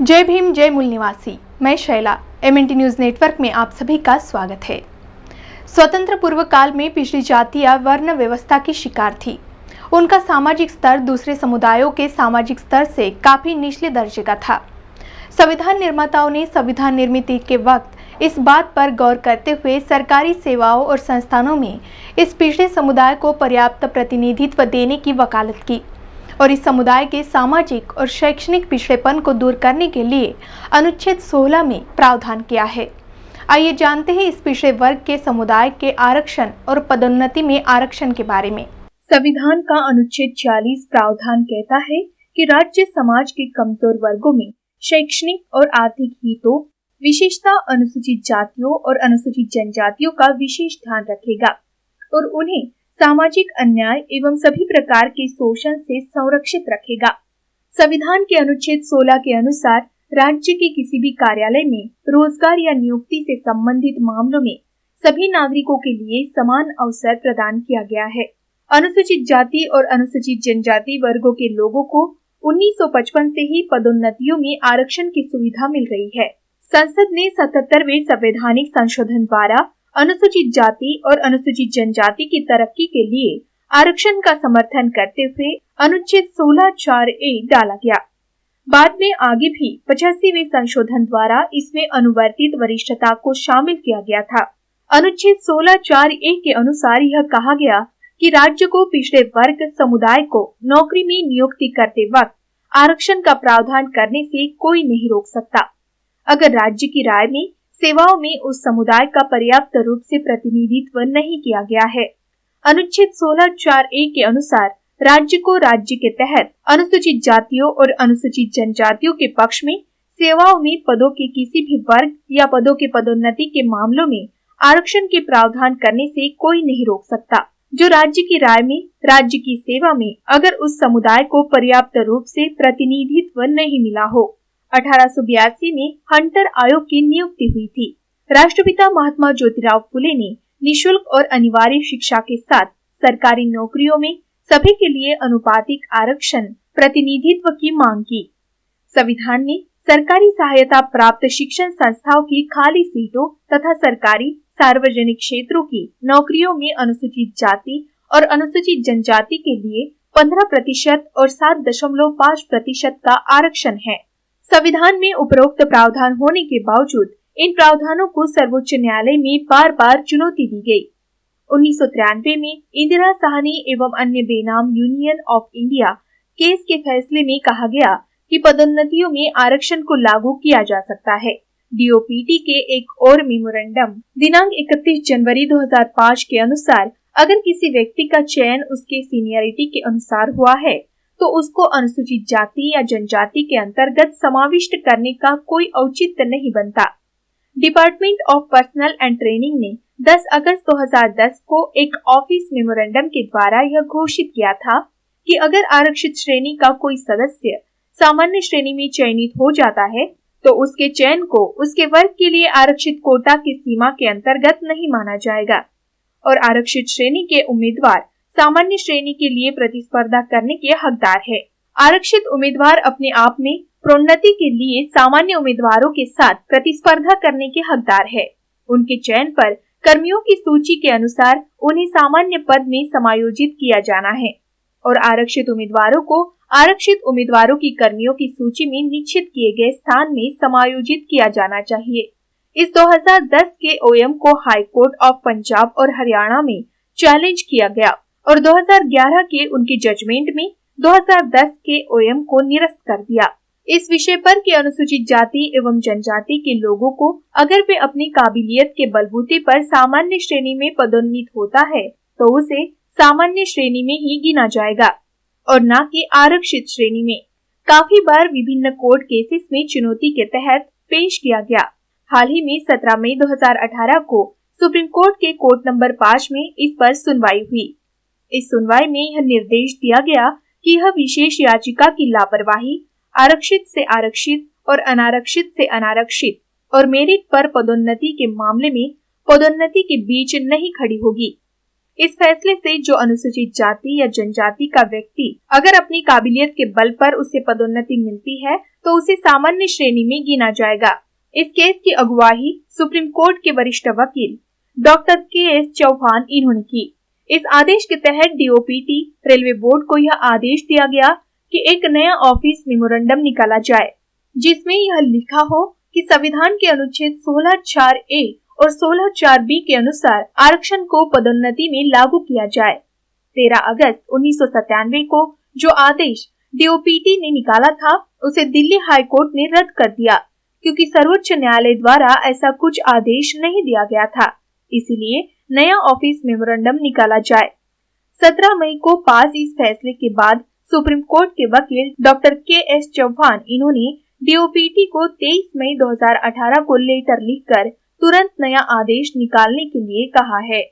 जय भीम जय मूल निवासी। मैं शैला, MNT न्यूज नेटवर्क में आप सभी का स्वागत है। स्वतंत्र पूर्व काल में पिछड़ी जातियां वर्ण व्यवस्था की शिकार थी। उनका सामाजिक स्तर दूसरे समुदायों के सामाजिक स्तर से काफी निचले दर्जे का था। संविधान निर्माताओं ने संविधान निर्मित के वक्त इस बात पर गौर करते हुए सरकारी सेवाओं और संस्थानों में इस पिछड़े समुदाय को पर्याप्त प्रतिनिधित्व देने की वकालत की और इस समुदाय के सामाजिक और शैक्षणिक पिछड़ेपन को दूर करने के लिए अनुच्छेद 16 में प्रावधान किया है। आइए जानते हैं इस पिछड़े वर्ग के समुदाय के आरक्षण और पदोन्नति में आरक्षण के बारे में। संविधान का अनुच्छेद 40 प्रावधान कहता है कि राज्य समाज के कमजोर वर्गों में शैक्षणिक और आर्थिक हितों, विशेषता अनुसूचित जातियों और अनुसूचित जनजातियों का विशेष ध्यान रखेगा और उन्हें सामाजिक अन्याय एवं सभी प्रकार के शोषण से संरक्षित रखेगा। संविधान के अनुच्छेद 16 के अनुसार राज्य के किसी भी कार्यालय में रोजगार या नियुक्ति से संबंधित मामलों में सभी नागरिकों के लिए समान अवसर प्रदान किया गया है। अनुसूचित जाति और अनुसूचित जनजाति वर्गों के लोगों को 1955 से ही पदोन्नतियों में आरक्षण की सुविधा मिल रही है। संसद ने 77वें संवैधानिक संशोधन द्वारा अनुसूचित जाति और अनुसूचित जनजाति की तरक्की के लिए आरक्षण का समर्थन करते हुए अनुच्छेद 16(4)(a) डाला गया। बाद में आगे भी 85वें संशोधन द्वारा इसमें अनुवर्तित वरिष्ठता को शामिल किया गया था। अनुच्छेद 16(4)(a) के अनुसार यह कहा गया कि राज्य को पिछड़े वर्ग समुदाय को नौकरी में नियुक्ति करते वक्त आरक्षण का प्रावधान करने से कोई नहीं रोक सकता, अगर राज्य की राय में सेवाओं में उस समुदाय का पर्याप्त रूप से प्रतिनिधित्व नहीं किया गया है। अनुच्छेद 16(4)(a) के अनुसार राज्य को राज्य के तहत अनुसूचित जातियों और अनुसूचित जनजातियों के पक्ष में सेवाओं में पदों के किसी भी वर्ग या पदों के पदोन्नति के मामलों में आरक्षण के प्रावधान करने से कोई नहीं रोक सकता, जो राज्य की राय में राज्य की सेवा में अगर उस समुदाय को पर्याप्त रूप से प्रतिनिधित्व नहीं मिला हो। 1882 में हंटर आयोग की नियुक्ति हुई थी। राष्ट्रपिता महात्मा ज्योतिराव फुले ने निशुल्क और अनिवार्य शिक्षा के साथ सरकारी नौकरियों में सभी के लिए अनुपातिक आरक्षण प्रतिनिधित्व की मांग की। संविधान ने सरकारी सहायता प्राप्त शिक्षण संस्थाओं की खाली सीटों तथा सरकारी सार्वजनिक क्षेत्रों की नौकरियों में अनुसूचित जाति और अनुसूचित जनजाति के लिए 15% और 7.5% का आरक्षण है। संविधान में उपरोक्त प्रावधान होने के बावजूद इन प्रावधानों को सर्वोच्च न्यायालय में बार बार चुनौती दी गई। 1993 में इंदिरा साहनी एवं अन्य बेनाम यूनियन ऑफ इंडिया केस के फैसले में कहा गया कि पदोन्नतियों में आरक्षण को लागू किया जा सकता है। DOPT के एक और मेमोरेंडम दिनांक 31 जनवरी 2005 के अनुसार अगर किसी व्यक्ति का चयन उसके सीनियरिटी के अनुसार हुआ है तो उसको अनुसूचित जाति या जनजाति के अंतर्गत समाविष्ट करने का कोई औचित्य नहीं बनता। Department of personal and training ने 10 अगस्त 2010 को एक ऑफिस मेमोरेंडम के द्वारा यह घोषित किया था कि अगर आरक्षित श्रेणी का कोई सदस्य सामान्य श्रेणी में चयनित हो जाता है तो उसके चयन को उसके वर्ग के लिए आरक्षित कोटा की सीमा के अंतर्गत नहीं माना जाएगा और आरक्षित श्रेणी के उम्मीदवार सामान्य श्रेणी के लिए प्रतिस्पर्धा करने के हकदार है। आरक्षित उम्मीदवार अपने आप में प्रोन्नति के लिए सामान्य उम्मीदवारों के साथ प्रतिस्पर्धा करने के हकदार है। उनके चयन पर कर्मियों की सूची के अनुसार उन्हें सामान्य पद में समायोजित किया जाना है और आरक्षित उम्मीदवारों को आरक्षित उम्मीदवारों की कर्मियों की सूची में निश्चित किए गए स्थान में समायोजित किया जाना चाहिए। इस 2010 के OM को हाई कोर्ट ऑफ पंजाब और हरियाणा में चैलेंज किया गया और 2011 के उनके जजमेंट में 2010 के OM को निरस्त कर दिया। इस विषय पर कि अनुसूचित जाति एवं जनजाति के लोगों को अगर वे अपनी काबिलियत के बलबूते पर सामान्य श्रेणी में पदोन्नत होता है तो उसे सामान्य श्रेणी में ही गिना जाएगा और न कि आरक्षित श्रेणी में। काफी बार विभिन्न कोर्ट केसेस में चुनौती के तहत पेश किया गया। हाल ही में 17 मई 2018 को सुप्रीम कोर्ट के कोर्ट नंबर 5 में इस पर सुनवाई हुई। इस सुनवाई में यह निर्देश दिया गया कि यह विशेष याचिका की लापरवाही आरक्षित से आरक्षित और अनारक्षित से अनारक्षित और मेरिट पर पदोन्नति के मामले में पदोन्नति के बीच नहीं खड़ी होगी। इस फैसले से जो अनुसूचित जाति या जनजाति का व्यक्ति अगर अपनी काबिलियत के बल पर उसे पदोन्नति मिलती है तो उसे सामान्य श्रेणी में गिना जाएगा। इस केस की अगुवाई सुप्रीम कोर्ट के वरिष्ठ वकील डॉक्टर के.एस. चौहान इन्होंने की। इस आदेश के तहत डीओपीटी रेलवे बोर्ड को यह आदेश दिया गया कि एक नया ऑफिस मेमोरेंडम निकाला जाए जिसमें यह लिखा हो कि संविधान के अनुच्छेद 16(4)A और 16(4)B के अनुसार आरक्षण को पदोन्नति में लागू किया जाए। 13 अगस्त 1997 को जो आदेश डीओपीटी ने निकाला था उसे दिल्ली हाई कोर्ट ने रद्द कर दिया क्योंकि सर्वोच्च न्यायालय द्वारा ऐसा कुछ आदेश नहीं दिया गया था, इसीलिए नया ऑफिस मेमोरेंडम निकाला जाए। 17 मई को पास इस फैसले के बाद सुप्रीम कोर्ट के वकील डॉक्टर के.एस. चौहान इन्होंने डीओपीटी को 23 मई 2018 को लेटर लिखकर तुरंत नया आदेश निकालने के लिए कहा है।